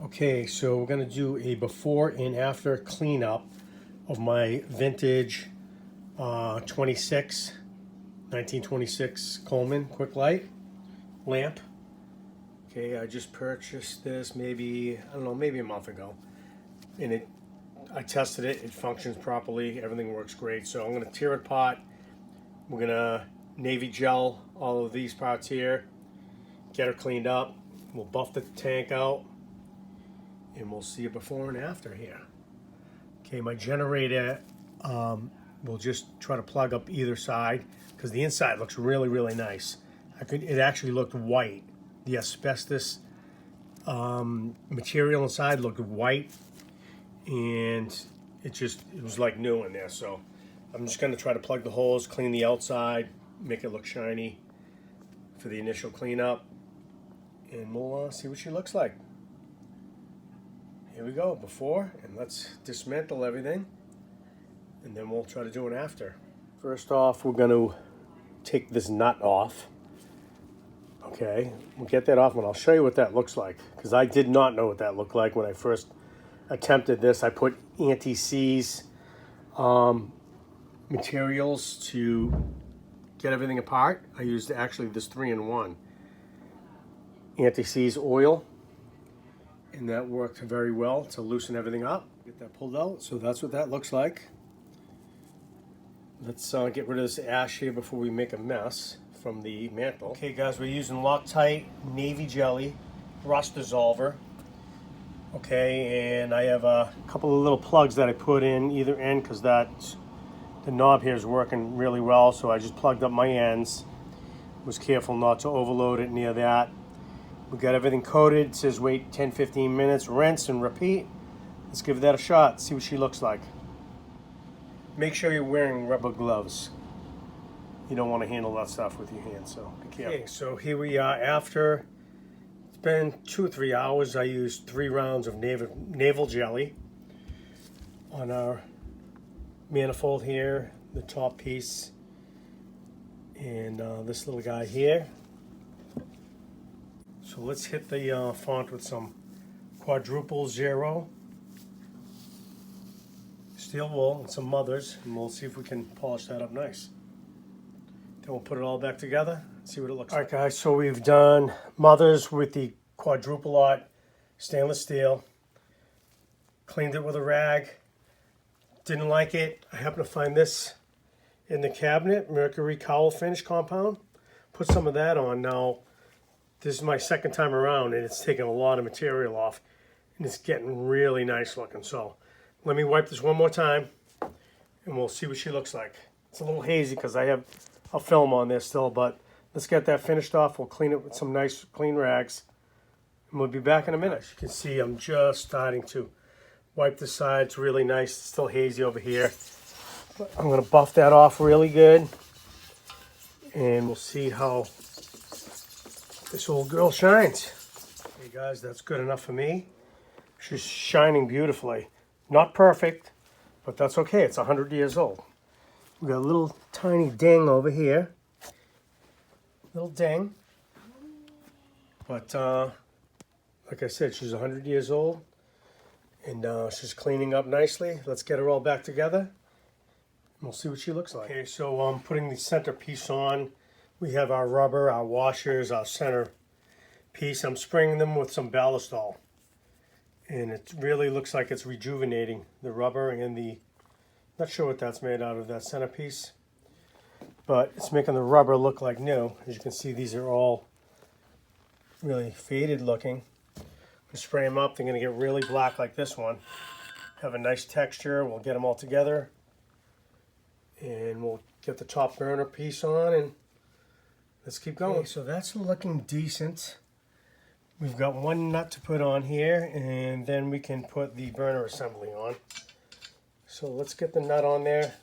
Okay, so we're gonna do a before and after cleanup of my vintage 1926 Coleman Quick Light lamp. Okay, I just purchased this maybe, I don't know, maybe a month ago. And I tested it, it functions properly, everything works great. So I'm gonna tear it apart. We're gonna Navy gel all of these parts here, get her cleaned up. We'll buff the tank out and we'll see a before and after here. Okay, my generator, we'll just try to plug up either side because the inside looks really, really nice. It actually looked white. The asbestos material inside looked white, and it was like new in there. So I'm just gonna try to plug the holes, clean the outside, make it look shiny for the initial cleanup, and we'll see what she looks like. Here we go, before, and let's dismantle everything, and then we'll try to do an after. First off, we're going to take this nut off. Okay, we'll get that off and I'll show you what that looks like, because I did not know what that looked like when I first attempted this. I put anti-seize materials to get everything apart. I used actually this 3-in-1 anti-seize oil, and that worked very well to loosen everything up. Get that pulled out. So that's what that looks like. Let's get rid of this ash here before we make a mess from the mantle. Okay guys, we're using Loctite Navy Jelly Rust Dissolver. Okay, and I have a couple of little plugs that I put in either end because the knob here is working really well, so I just plugged up my ends. Was careful not to overload it near that. We got everything coated. It says wait 10-15 minutes, rinse and repeat. Let's give that a shot, see what she looks like. Make sure you're wearing rubber gloves. You don't want to handle that stuff with your hands, so be careful. Okay, so here we are after. It's been 2 or 3 hours. I used 3 rounds of naval jelly on our manifold here, the top piece, and this little guy here. So let's hit the font with some quadruple 0 steel wool and some mothers, and we'll see if we can polish that up nice. Then we'll put it all back together and see what it looks like. All right guys, so we've done mothers with the quadruple aught stainless steel. Cleaned it with a rag. Didn't like it. I happened to find this in the cabinet, Mercury Cowl Finish Compound. Put some of that on. Now, this is my second time around and it's taken a lot of material off and it's getting really nice looking. So let me wipe this one more time and we'll see what she looks like. It's a little hazy because I have a film on there still, but let's get that finished off. We'll clean it with some nice clean rags and we'll be back in a minute. As you can see, I'm just starting to wipe the sides really nice. It's still hazy over here. But I'm going to buff that off really good and we'll see how this old girl shines. Hey guys, that's good enough for me. She's shining beautifully. Not perfect, but that's okay. It's 100 years old. We got a little tiny ding over here. Little ding. But like I said, she's 100 years old. And she's cleaning up nicely. Let's get her all back together. And we'll see what she looks like. Okay, so I'm putting the center piece on. We have our rubber, our washers, our center piece. I'm spraying them with some Ballistol. And it really looks like it's rejuvenating the rubber and not sure what that's made out of, that center piece. But it's making the rubber look like new. As you can see, these are all really faded looking. We spray them up, they're gonna get really black like this one. Have a nice texture, we'll get them all together. And we'll get the top burner piece on and let's keep going. Okay, so that's looking decent. We've got one nut to put on here and then we can put the burner assembly on. So let's get the nut on there.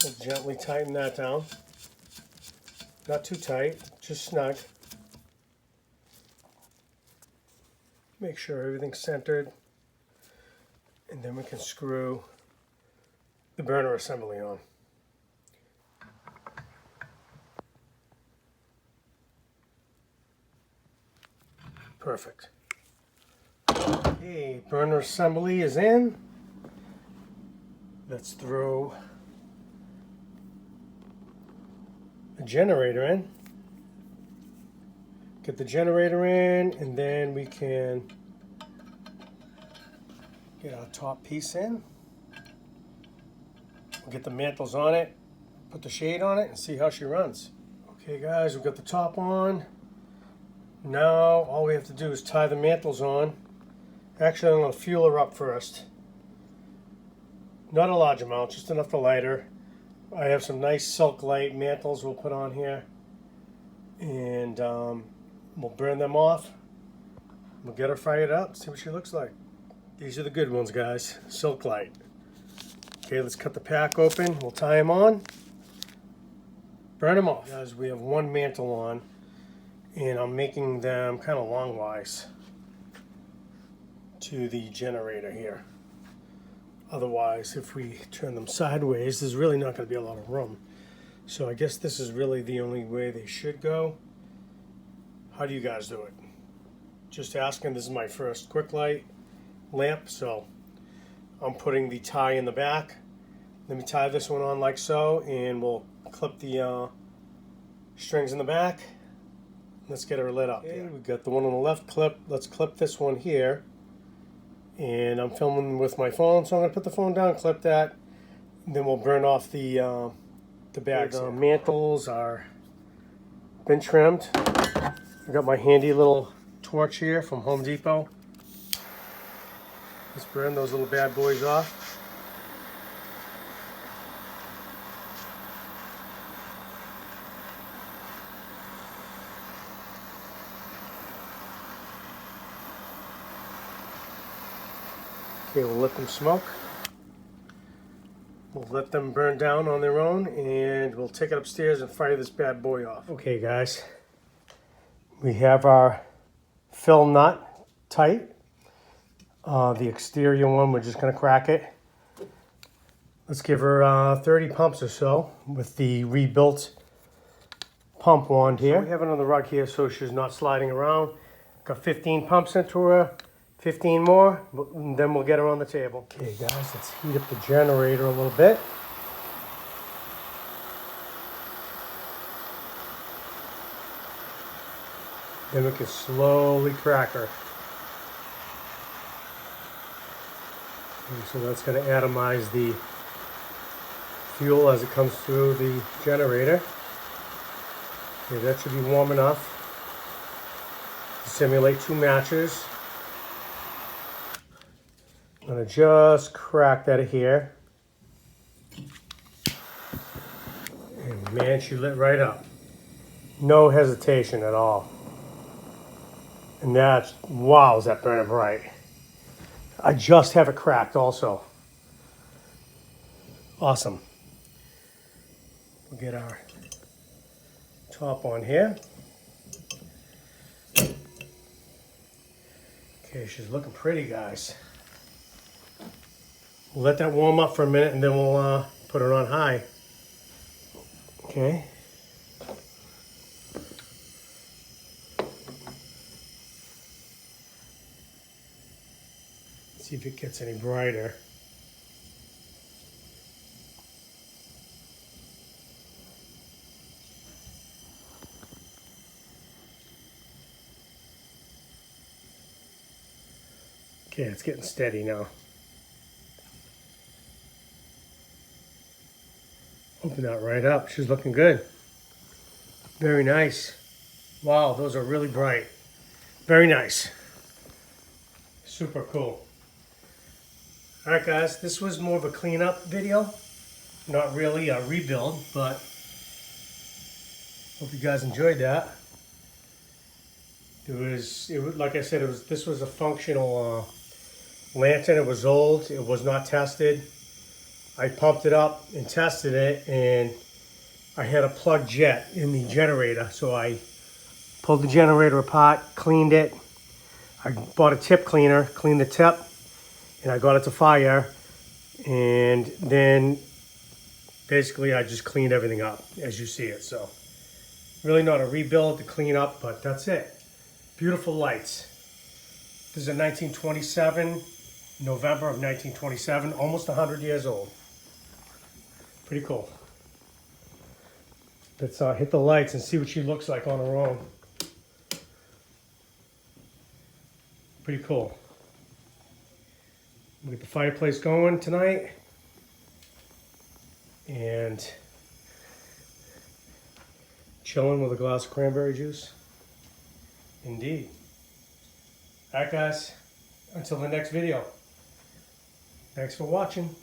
We'll gently tighten that down. Not too tight, just snug. Make sure everything's centered. And then we can screw the burner assembly on. Perfect. Okay, burner assembly is in. Let's throw the generator in. Get the generator in, and then we can get our top piece in. We'll get the mantles on it, put the shade on it, and see how she runs. Okay guys, we've got the top on. Now all we have to do is tie the mantles on. Actually, I'm going to fuel her up first. Not a large amount, just enough to light her. I have some nice Silk Light mantles we'll put on here. And we'll burn them off. We'll get her fired up, see what she looks like. These are the good ones, guys. Silk Light. Okay, let's cut the pack open. We'll tie them on. Burn them off. Guys, we have one mantle on. And I'm making them kind of longwise to the generator here. Otherwise, if we turn them sideways, there's really not going to be a lot of room. So I guess this is really the only way they should go. How do you guys do it? Just asking. This is my first quick light lamp, so I'm putting the tie in the back. Let me tie this one on like so, and we'll clip the strings in the back. Let's get her lit up. Okay, we've got the one on the left clip. Let's clip this one here. And I'm filming with my phone, so I'm going to put the phone down, clip that, and then we'll burn off the bags. The mantles are been trimmed. I got my handy little torch here from Home Depot. Let's burn those little bad boys off. Okay, we'll let them smoke. We'll let them burn down on their own, and we'll take it upstairs and fire this bad boy off. Okay guys, we have our fill nut tight. The exterior one, we're just gonna crack it. Let's give her 30 pumps or so with the rebuilt pump wand here. So we have it on the rug here so she's not sliding around. Got 15 pumps into her. 15 more, and then we'll get her on the table. Okay guys, let's heat up the generator a little bit. Then we can slowly crack her. And so that's going to atomize the fuel as it comes through the generator. Okay, that should be warm enough to simulate 2 matches. I'm going to just crack that here. And man, she lit right up. No hesitation at all. And that's, wow, is that burning bright. I just have it cracked also. Awesome. We'll get our top on here. Okay, she's looking pretty, guys. We'll let that warm up for a minute, and then we'll put her on high. Okay. See if it gets any brighter. Okay, it's getting steady now. Open that right up. She's looking good. Very nice. Wow, those are really bright. Very nice. Super cool. Alright guys, this was more of a cleanup video. Not really a rebuild, but hope you guys enjoyed that. It was like I said, this was a functional lantern. It was old. It was not tested. I pumped it up and tested it, and I had a plug jet in the generator. So I pulled the generator apart, cleaned it. I bought a tip cleaner, cleaned the tip, and I got it to fire. And then basically I just cleaned everything up as you see it. So really not a rebuild to clean up, but that's it. Beautiful lights. This is a 1927, November of 1927, almost 100 years old. Pretty cool. Let's hit the lights and see what she looks like on her own. Pretty cool. We get the fireplace going tonight. And chilling with a glass of cranberry juice. Indeed. Alright guys, until the next video. Thanks for watching.